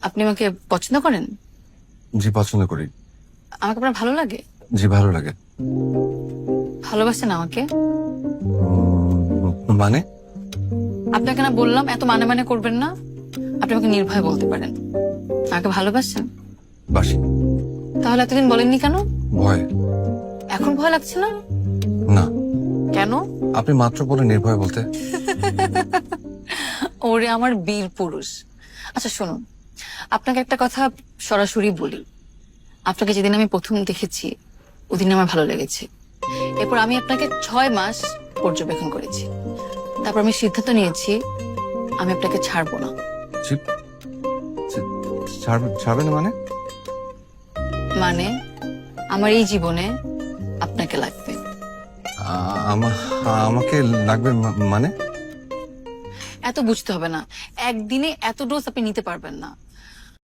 আপনি আমাকে পছন্দ করেন? জি পছন্দ করি। আমাকে আপনার ভালো লাগে? জি ভালো লাগে। ভালোবাসেন আমাকে? মানে? আপনাকে না বললাম এত মানে মানে করবেন না। আপনি আমাকে নির্ভয় বলতে পারেন। আমাকে ভালোবাসেন? বাসি। তাহলে এতদিন বলেননি কেন? ভয়। এখন ভয় লাগছে না? না, কেন? আপনি মাত্র বলে নির্ভয় বলতে। ওরে আমার বীর পুরুষ। আচ্ছা শুনুন, আপনাকে একটা কথা সরাসরি বলি। আপনাকে যেদিন আমি প্রথম দেখেছি ওদিন আমার ভালো লেগেছে। এরপর আমি আপনাকে 6 মাস পর্যবেক্ষণ করেছি। তারপর আমি সিদ্ধান্ত নিয়েছি আমি আপনাকে ছাড়বো না। ছি- ছাড়বেন মানে? মানে আমার এই জীবনে আপনাকে লাগবে। আমাকে লাগবে মানে? এত বুঝতে হবে না, একদিনে এত ডোজ আপনি নিতে পারবেন না।